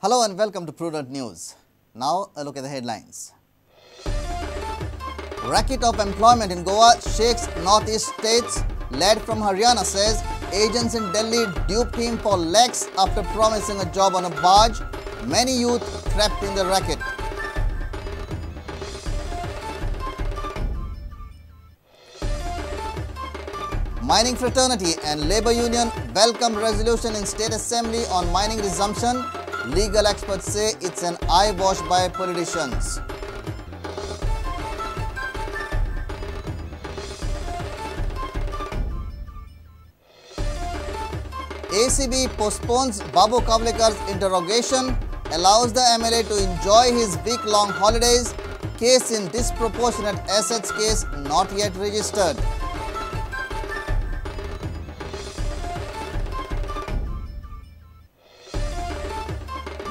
Hello and welcome to Prudent News. Now a look at the headlines. Racket of employment in Goa shakes northeast states. Led from Haryana says agents in Delhi duped him for lakhs after promising a job on a barge. Many youth trapped in the racket. Mining fraternity and labor union welcome resolution in State Assembly on mining resumption. Legal experts say it's an eyewash by politicians. ACB postpones Babu Kavlekar's interrogation, allows the MLA to enjoy his week-long holidays. Case in disproportionate assets case not yet registered.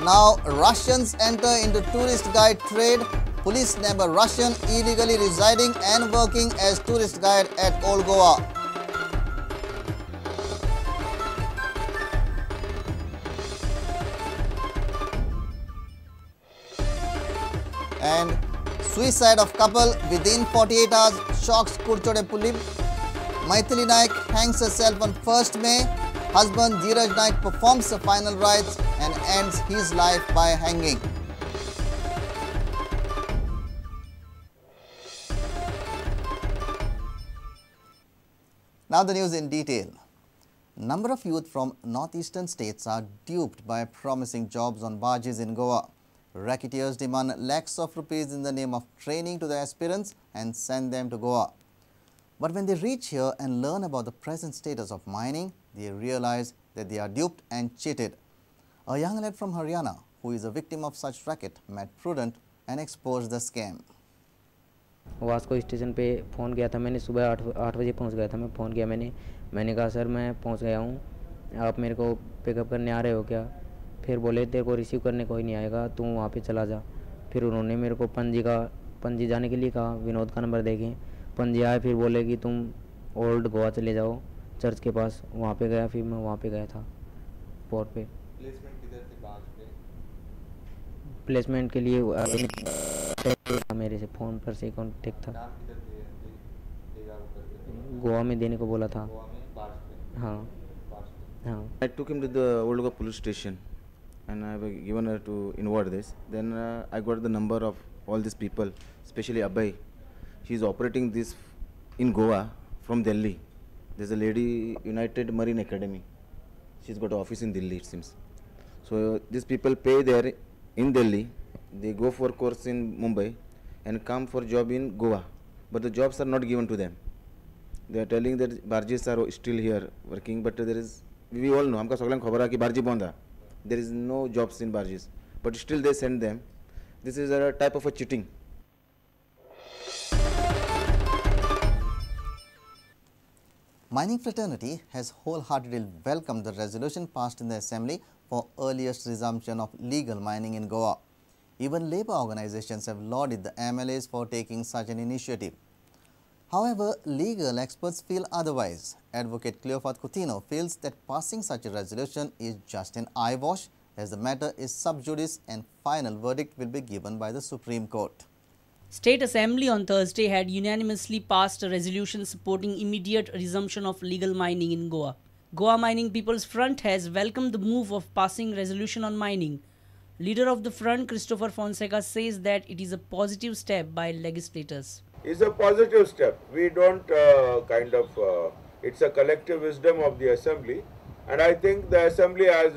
Now, Russians enter into tourist guide trade. Police nab a Russian illegally residing and working as tourist guide at Old Goa. And suicide of couple within 48 hours shocks Kurchode Puli. Maithili Naik hangs herself on 1st May. Husband Dheeraj Naik performs the final rites and ends his life by hanging. Now the news in detail. Number of youth from northeastern states are duped by promising jobs on barges in Goa. Racketeers demand lakhs of rupees in the name of training to the aspirants and send them to Goa. But when they reach here and learn about the present status of mining, they realize that they are duped and cheated. A young lad from Haryana, who is a victim of such racket, met Prudent and exposed the scam. Vasco station पे phone किया था मैंने, सुबह 8 बजे पहुंच गया था मैं। फ़ोन किया मैंने कहा सर मैं पहुंच गया हूं, आप मेरे को पिकअप करने आ रहे हो क्या? फिर बोले तेरे को रिसीव करने कोई नहीं आएगा, तू वहां पे चला जा। फिर उन्होंने मेरे को पणजी जाने के लिए कहा, विनोद का नंबर देके पणजी आए। फिर बोले कि तुम ओल्ड गोवा चले जाओ चर्च के पास। वहाँ पे गया, फिर मैं वहाँ पे गया था पोर्ट पे। प्लेसमेंट किधर थी बाग पे? प्लेसमेंट के लिए मेरे से फ़ोन पर से कॉन्टेक्ट था। नाम किधर देगा वो करके? गोवा में देने को बोला था। गोवा में बाग पे? हाँ बाग पे। हाँ। I took him to the Old Goa police station and I have given her to inward this. Then I got the number of all these people, especially Abhay. She is operating this in Goa from Delhi. There's a lady, United Marine Academy. She's got an office in Delhi, it seems. So these people pay there in Delhi. They go for course in Mumbai and come for job in Goa. But the jobs are not given to them. They are telling that barges are still here working, but there is, we all know, हमका सगळ्यांक खबर आहे की barge बंद आहे. There is no jobs in barges, but still they send them. This is a type of a cheating. Mining fraternity has wholeheartedly welcomed the resolution passed in the Assembly for earliest resumption of legal mining in Goa. Even labour organizations have lauded the MLAs for taking such an initiative. However, legal experts feel otherwise. Advocate Cleophas Coutinho feels that passing such a resolution is just an eyewash, as the matter is sub judice and final verdict will be given by the Supreme Court. State Assembly on Thursday had unanimously passed a resolution supporting immediate resumption of legal mining in Goa. Goa Mining People's Front has welcomed the move of passing resolution on mining. Leader of the front, Christopher Fonseca, says that it is a positive step by legislators. It's a positive step. We don't it's a collective wisdom of the Assembly, and I think the Assembly has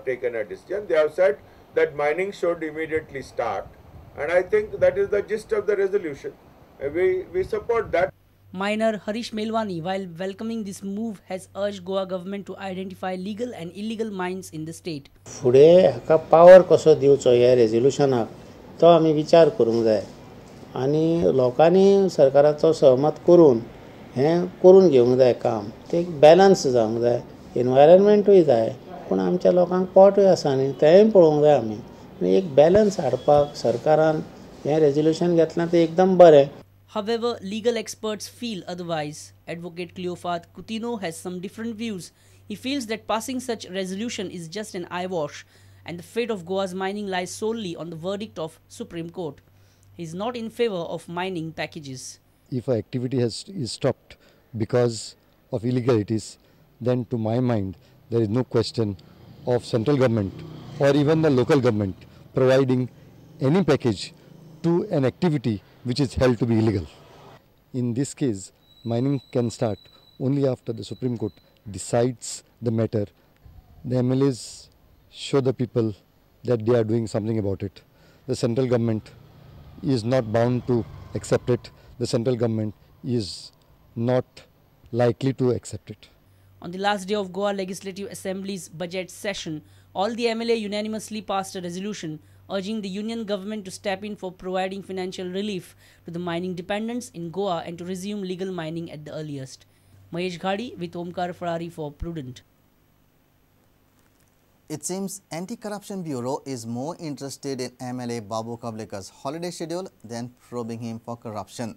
taken a decision. They have said that mining should immediately start, and I think that is the gist of the resolution. We support that. Miner Harish Melwani, while welcoming this move, has urged Goa government to identify legal and illegal mines in the state. फुडे हाका power कसो दिवचो ह्या रेझोल्युशनाक तो आमी विचार करूंक जाय आनी लोकांनी सरकाराचो सहमत करून हें करून घेवंक जाय काम. ते एक बॅलन्स जावंक जाय, एनवायरमेंटूय जाय पूण आमच्या लोकांक पोटूय आसा न्ही तेंय पळोवंक जाय आमी. एक बॅलन्स हाडपाक सरकारान हें रेझोल्युशन घेतलां तें एकदम बरें. However, legal experts feel otherwise. Advocate Cleophas Coutinho has some different views. He feels that passing such resolution is just an eyewash, and the fate of Goa's mining lies solely on the verdict of Supreme Court. He is not in favor of mining packages. If an activity is stopped because of illegalities, then to my mind there is no question of central government or even the local government providing any package to an activity which is held to be illegal. In this case, mining can start only after the Supreme Court decides the matter. The MLAs show the people that they are doing something about it. The central government is not bound to accept it. The central government is not likely to accept it. On the last day of Goa Legislative Assembly's budget session, all the MLA unanimously passed a resolution urging the union government to step in for providing financial relief to the mining dependents in Goa and to resume legal mining at the earliest. Mahesh Ghadi with Omkar Farari for Prudent. It seems Anti-Corruption Bureau is more interested in MLA Babu Kavlekar's holiday schedule than probing him for corruption.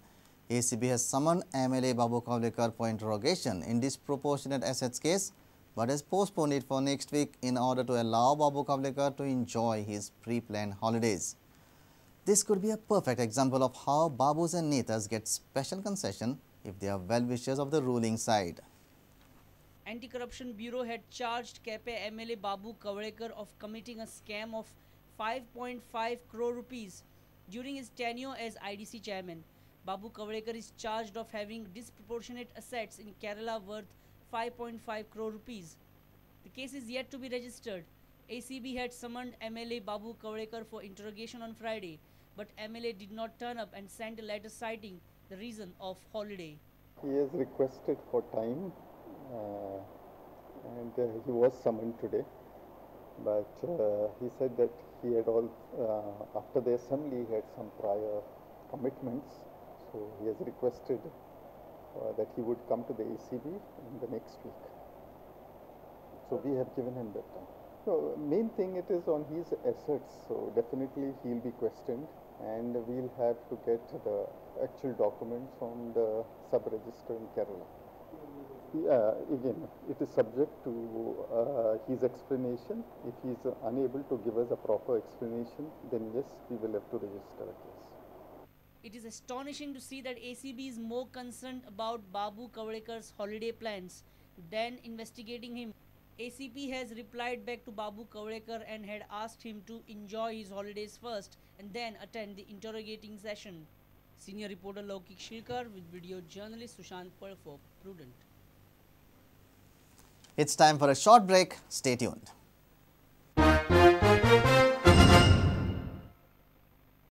ACB has summoned MLA Babu Kavlekar for interrogation in disproportionate assets case, but has postponed it for next week in order to allow Babu Kavlekar to enjoy his pre-planned holidays. This could be a perfect example of how Babus and Netas get special concession if they are well-wishers of the ruling side. Anti-Corruption Bureau had charged KP MLA Babu Kavlekar of committing a scam of 5.5 crore rupees during his tenure as IDC chairman. Babu Kavlekar is charged of having disproportionate assets in Kerala worth 5.5 crore rupees. The case is yet to be registered. ACB had summoned MLA Babu Kavlekar for interrogation on Friday, but MLA did not turn up and sent a letter citing the reason of holiday. He has requested for time and he was summoned today, but he said that he had after the assembly he had some prior commitments, so he has requested that he would come to the ACB in the next week. So we have given him that time. So main thing, it is on his assets, so definitely he will be questioned and we'll have to get the actual documents from the sub-register in Kerala. Again, it is subject to his explanation. If he is unable to give us a proper explanation, then yes, we will have to register a case. It is astonishing to see that ACB is more concerned about Babu Kavlekar's holiday plans than investigating him. ACB has replied back to Babu Kavlekar and had asked him to enjoy his holidays first and then attend the interrogating session. Senior reporter Laukik Shilkar with video journalist Sushant Pal for Prudent. It's time for a short break. Stay tuned.